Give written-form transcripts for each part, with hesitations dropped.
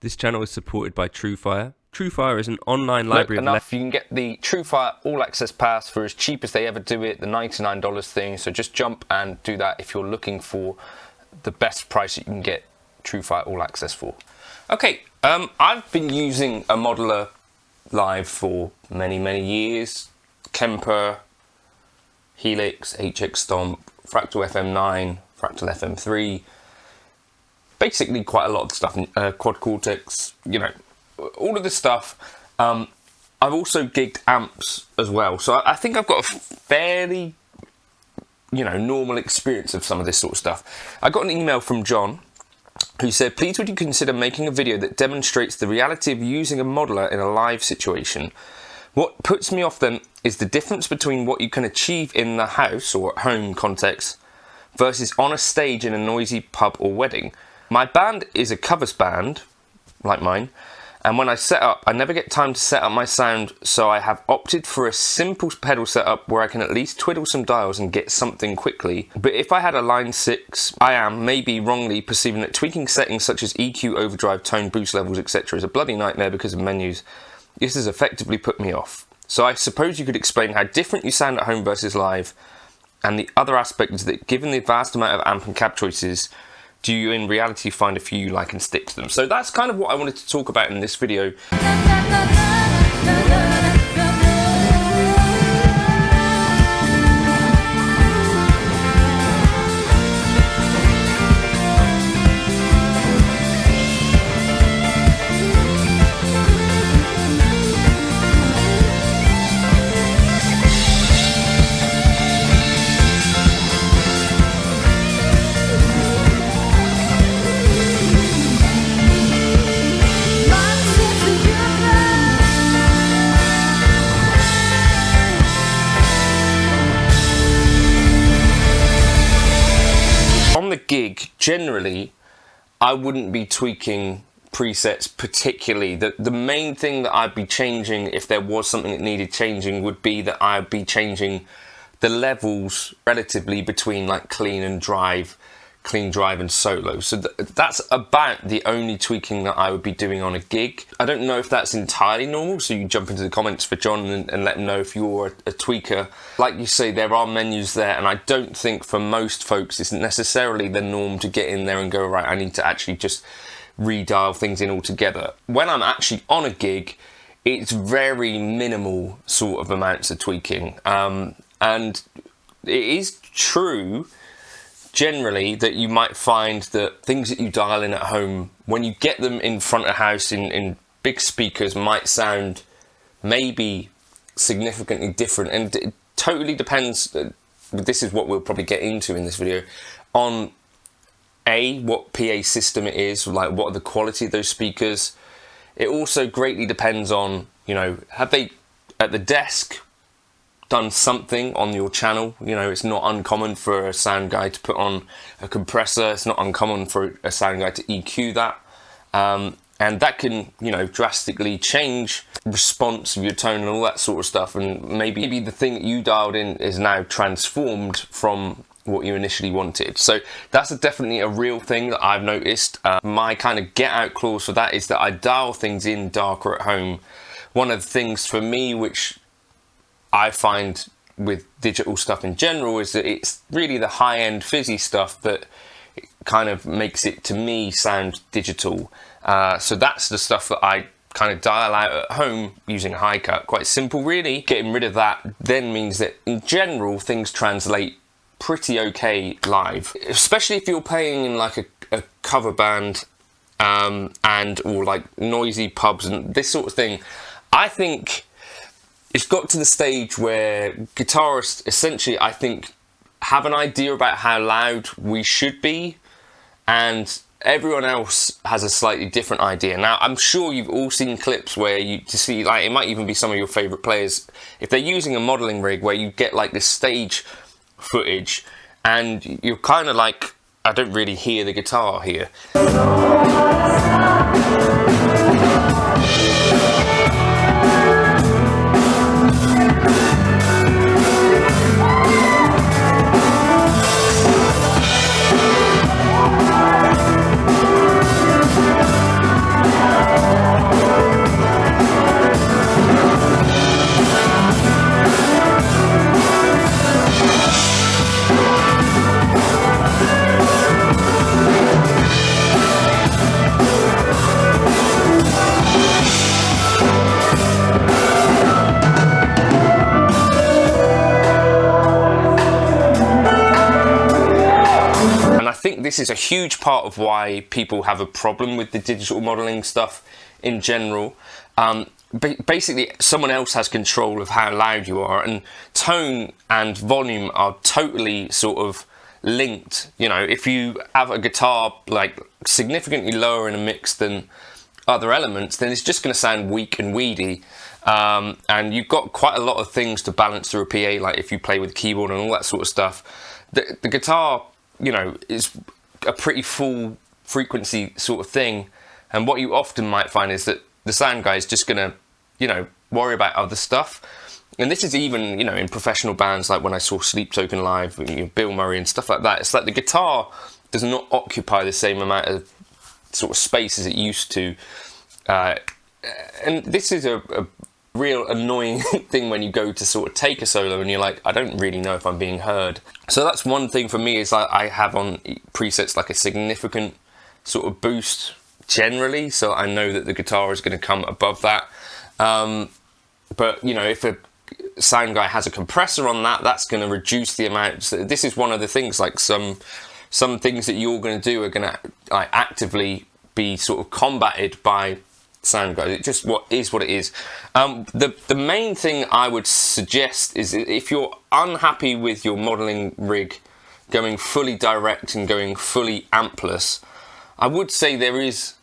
This channel is supported by Truefire. Truefire is an online library enough. You can get the Truefire All Access Pass for as cheap as they ever do it, the $99 thing. So just jump and do that if you're looking for the best price you can get Truefire All Access for. Okay, I've been using a modeler live for many years. Kemper, Helix, HX Stomp, Fractal FM9, Fractal FM3. Basically quite a lot of stuff, Quad Cortex, you know, all of this stuff. I've also gigged amps as well, so I think I've got a fairly, you know, normal experience of some of this sort of stuff. I got an email from John who said, please would you consider making a video that demonstrates the reality of using a modeler in a live situation. What puts me off then is the difference between what you can achieve in the house or at home context versus on a stage in a noisy pub or wedding. My band is a covers band, like mine, and when I set up, I never get time to set up my sound, so I have opted for a simple pedal setup where I can at least twiddle some dials and get something quickly. But if I had a line 6, I am, maybe wrongly, perceiving that tweaking settings such as EQ, overdrive, tone, boost levels, etc. is a bloody nightmare because of menus. This has effectively put me off. So I suppose you could explain how different you sound at home versus live, and the other aspect is that given the vast amount of amp and cab choices, do you in reality find a few you like and stick to them? So that's kind of what I wanted to talk about in this video. On the gig, generally, I wouldn't be tweaking presets particularly. The main thing that I'd be changing, if there was something that needed changing, would be that I'd be changing the levels relatively between like clean drive and solo. So that's about the only tweaking that I would be doing on a gig. I don't know if that's entirely normal, so you jump into the comments for John and let him know if you're a tweaker. Like you say, there are menus there, and I don't think for most folks it's necessarily the norm to get in there and go, right, I need to actually just redial things in altogether. When I'm actually on a gig, it's very minimal sort of amounts of tweaking. And it is true generally that you might find that things that you dial in at home, when you get them in front of house in big speakers, might sound maybe significantly different. And it totally depends, this is what we'll probably get into in this video, on what PA system it is, like what are the quality of those speakers. It also greatly depends on, you know, have they at the desk done something on your channel. You know, it's not uncommon for a sound guy to put on a compressor. It's not uncommon for a sound guy to EQ that. And that can, you know, drastically change response of your tone and all that sort of stuff. And maybe the thing that you dialed in is now transformed from what you initially wanted. So that's definitely a real thing that I've noticed. My kind of get out clause for that is that I dial things in darker at home. One of the things for me, which I find with digital stuff in general, is that it's really the high-end fizzy stuff that kind of makes it, to me, sound digital. So that's the stuff that I kind of dial out at home using a high cut. Quite simple, really. Getting rid of that then means that in general things translate pretty okay live, especially if you're playing in like a cover band or like noisy pubs and this sort of thing. I think it's got to the stage where guitarists essentially, I think, have an idea about how loud we should be, and everyone else has a slightly different idea. Now, I'm sure you've all seen clips where you see, like, it might even be some of your favorite players, if they're using a modeling rig where you get like this stage footage and you're kind of like, I don't really hear the guitar here. this is a huge part of why people have a problem with the digital modeling stuff in general. Basically, someone else has control of how loud you are, and tone and volume are totally sort of linked. You know, if you have a guitar like significantly lower in a mix than other elements, then it's just going to sound weak and weedy. And you've got quite a lot of things to balance through a PA, like if you play with keyboard and all that sort of stuff. The guitar, you know, is a pretty full frequency sort of thing, and what you often might find is that the sound guy is just going to, you know, worry about other stuff. And this is even, you know, in professional bands, like when I saw Sleep Token live, you know, Bill Murray and stuff like that. It's like the guitar does not occupy the same amount of sort of space as it used to. And this is a real annoying thing when you go to sort of take a solo and you're like, I don't really know if I'm being heard. So that's one thing for me, is I have on presets like a significant sort of boost generally, so I know that the guitar is going to come above that. But you know, if a sound guy has a compressor on that, that's going to reduce the amount. So this is one of the things, like some things that you're going to do are going to like actively be sort of combated by sound guys. It just what it is. The main thing I would suggest is, if you're unhappy with your modeling rig going fully direct and going fully ampless, I would say there is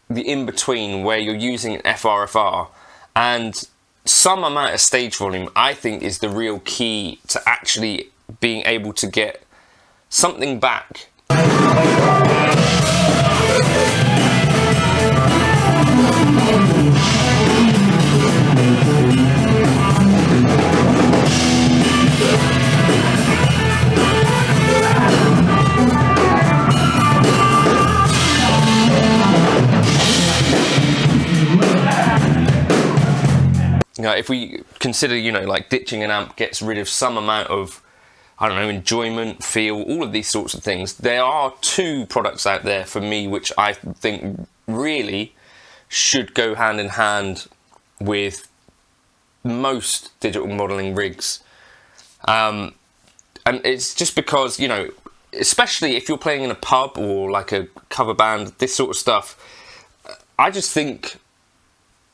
the in-between where you're using an FRFR, and some amount of stage volume I think is the real key to actually being able to get something back. You know, if we consider, you know, like ditching an amp gets rid of some amount of, I don't know, enjoyment, feel, all of these sorts of things. There are two products out there for me which I think really should go hand in hand with most digital modeling rigs. And it's just because, you know, especially if you're playing in a pub or like a cover band, this sort of stuff, I just think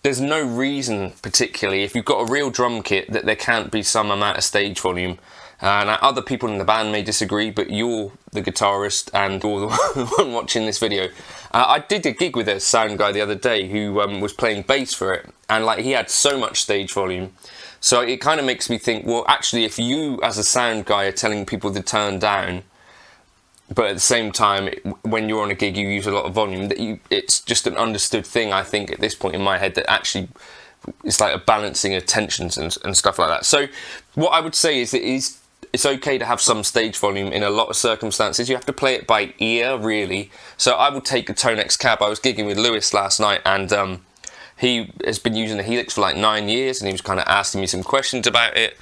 there's no reason, particularly if you've got a real drum kit, that there can't be some amount of stage volume. Now, other people in the band may disagree, but you're the guitarist and you're the one watching this video. I did a gig with a sound guy the other day who was playing bass for it, and like he had so much stage volume. So it kind of makes me think, well, actually, if you as a sound guy are telling people to turn down, but at the same time, when you're on a gig, you use a lot of volume, it's just an understood thing, I think, at this point in my head, that actually it's like a balancing of tensions and stuff like that. So what I would say is it's okay to have some stage volume in a lot of circumstances. You have to play it by ear, really. So I would take a TONEX cab. I was gigging with Lewis last night, and he has been using a Helix for like 9 years, and he was kind of asking me some questions about it.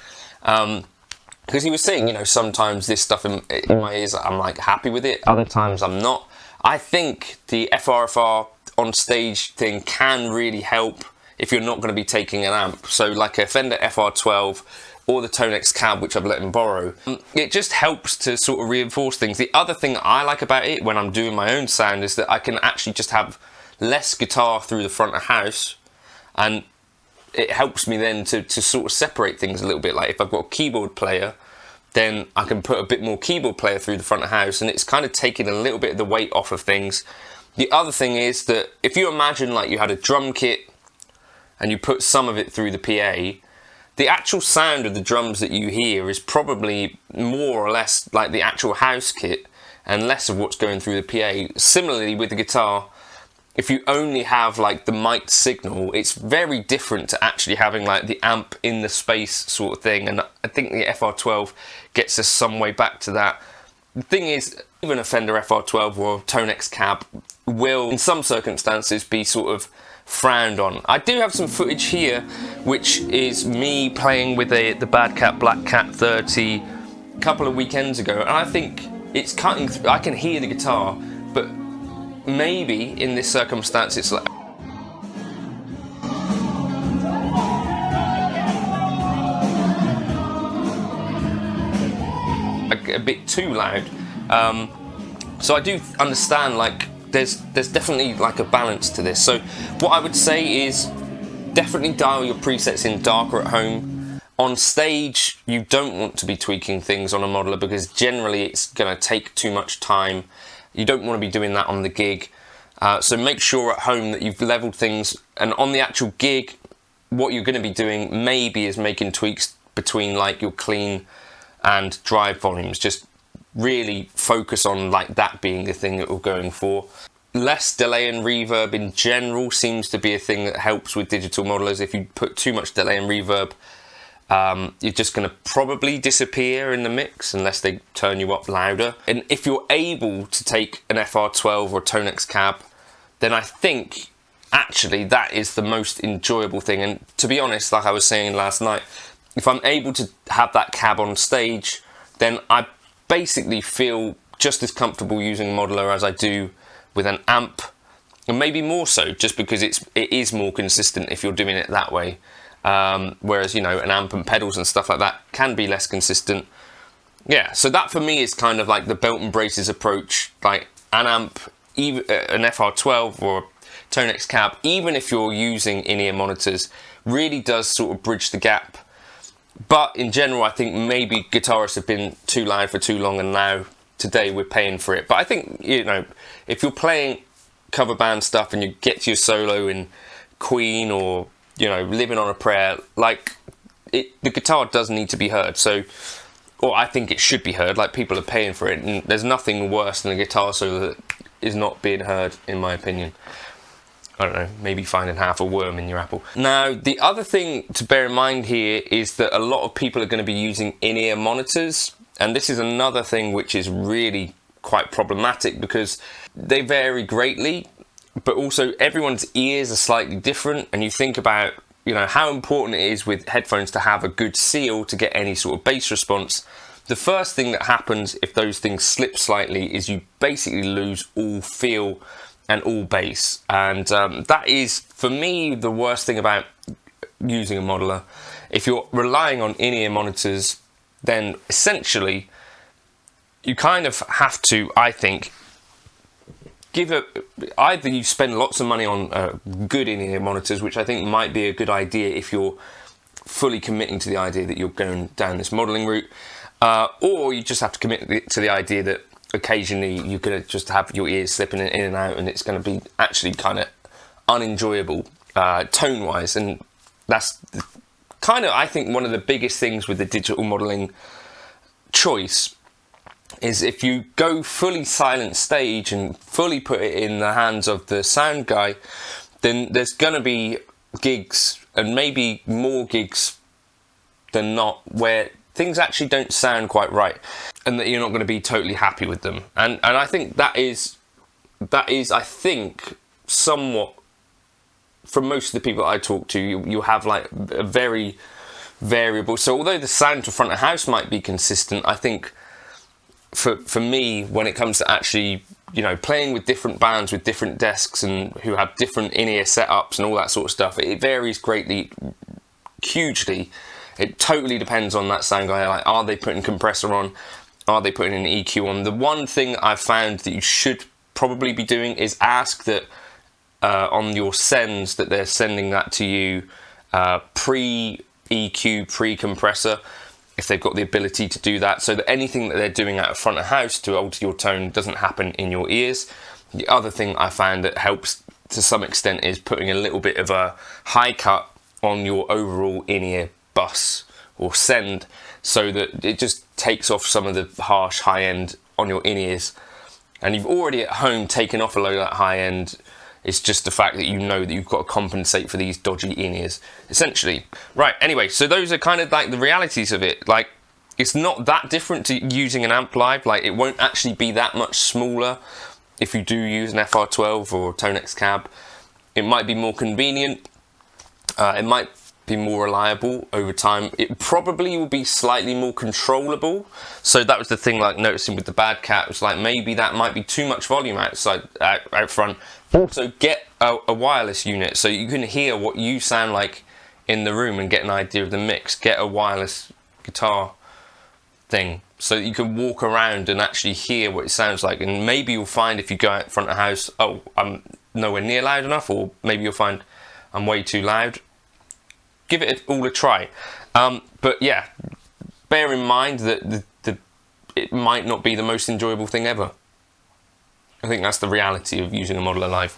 Because he was saying, you know, sometimes this stuff in my ears, I'm like happy with it, other times I'm not. I think the FRFR on stage thing can really help if you're not going to be taking an amp. So like a Fender FR12 or the TONEX cab, which I've let him borrow, it just helps to sort of reinforce things. The other thing I like about it when I'm doing my own sound is that I can actually just have less guitar through the front of house, and it helps me then to sort of separate things a little bit. Like if I've got a keyboard player, then I can put a bit more keyboard player through the front of house, and it's kind of taking a little bit of the weight off of things. The other thing is that if you imagine like you had a drum kit and you put some of it through the PA, the actual sound of the drums that you hear is probably more or less like the actual house kit and less of what's going through the PA. Similarly with the guitar, if you only have like the mic signal, it's very different to actually having like the amp in the space sort of thing, and I think the FR12 gets us some way back to that. The thing is, even a Fender FR12 or a TONEX cab will in some circumstances be sort of frowned on. I do have some footage here which is me playing with the Bad Cat Black Cat 30 a couple of weekends ago, and I think it's cutting through. I can hear the guitar, but maybe in this circumstance it's like a bit too loud. So I do understand, like, there's definitely like a balance to this. So what I would say is definitely dial your presets in darker at home. On stage, you don't want to be tweaking things on a modeler because generally it's going to take too much time. You don't want to be doing that on the gig. So make sure at home that you've leveled things, and on the actual gig, what you're going to be doing maybe is making tweaks between like your clean and drive volumes. Just really focus on like that being the thing that we're going for. Less delay and reverb in general seems to be a thing that helps with digital modelers. If you put too much delay and reverb, you're just going to probably disappear in the mix unless they turn you up louder. And if you're able to take an FR12 or TONEX cab, then I think actually that is the most enjoyable thing. And to be honest, like I was saying last night, if I'm able to have that cab on stage, then I basically feel just as comfortable using a modeler as I do with an amp, and maybe more so, just because it is more consistent if you're doing it that way. Whereas, you know, an amp and pedals and stuff like that can be less consistent. Yeah, so that for me is kind of like the belt and braces approach. Like an amp, even an FR12 or TONEX cab, even if you're using in-ear monitors, really does sort of bridge the gap. But in general, I think maybe guitarists have been too loud for too long, and now today we're paying for it. But I think, you know, if you're playing cover band stuff and you get to your solo in Queen or, you know, Living on a Prayer, like the guitar does need to be heard. So, or I think it should be heard. Like, people are paying for it, and there's nothing worse than a guitar solo that is not being heard, in my opinion. I don't know, maybe finding half a worm in your apple. Now, the other thing to bear in mind here is that a lot of people are going to be using in-ear monitors, and this is another thing which is really quite problematic because they vary greatly, but also everyone's ears are slightly different, and you think about, you know, how important it is with headphones to have a good seal to get any sort of bass response. The first thing that happens if those things slip slightly is you basically lose all feel and all bass, and that is, for me, the worst thing about using a modeler. If you're relying on in-ear monitors, then essentially you kind of have to, I think, either you spend lots of money on good in-ear monitors, which I think might be a good idea if you're fully committing to the idea that you're going down this modeling route, or you just have to commit to the idea that occasionally you're going to just have your ears slipping in and out, and it's going to be actually kind of unenjoyable tone wise. And that's kind of, I think, one of the biggest things with the digital modeling choice is if you go fully silent stage and fully put it in the hands of the sound guy, then there's going to be gigs, and maybe more gigs than not, where things actually don't sound quite right, and that you're not going to be totally happy with them. And I think that is I think somewhat, from most of the people I talk to, you have like a very variable. So although the sound to front of house might be consistent, I think for me, when it comes to actually, you know, playing with different bands with different desks and who have different in-ear setups and all that sort of stuff, it varies greatly, hugely. It totally depends on that sound guy. Like, are they putting compressor on? Are they putting an EQ on? The one thing I've found that you should probably be doing is ask that on your sends that they're sending that to you pre-EQ, pre-compressor, if they've got the ability to do that, so that anything that they're doing out of front of house to alter your tone doesn't happen in your ears. The other thing I found that helps to some extent is putting a little bit of a high cut on your overall in-ear bus or send, so that it just takes off some of the harsh high end on your in-ears, and you've already at home taken off a load of that high end. It's just the fact that you know that you've got to compensate for these dodgy in-ears, essentially. Right, anyway, so those are kind of like the realities of it. Like, it's not that different to using an amp live. Like, it won't actually be that much smaller if you do use an FR12 or TONEX cab. It might be more convenient. It might be more reliable over time. It probably will be slightly more controllable. So that was the thing, like noticing with the Bad Cat, was like maybe that might be too much volume out front. Also, get a wireless unit so you can hear what you sound like in the room and get an idea of the mix. Get a wireless guitar thing, so that you can walk around and actually hear what it sounds like. And maybe you'll find if you go out in front of the house, oh, I'm nowhere near loud enough, or maybe you'll find I'm way too loud. Give it all a try. But yeah, bear in mind that it might not be the most enjoyable thing ever. I think that's the reality of using a modeler live.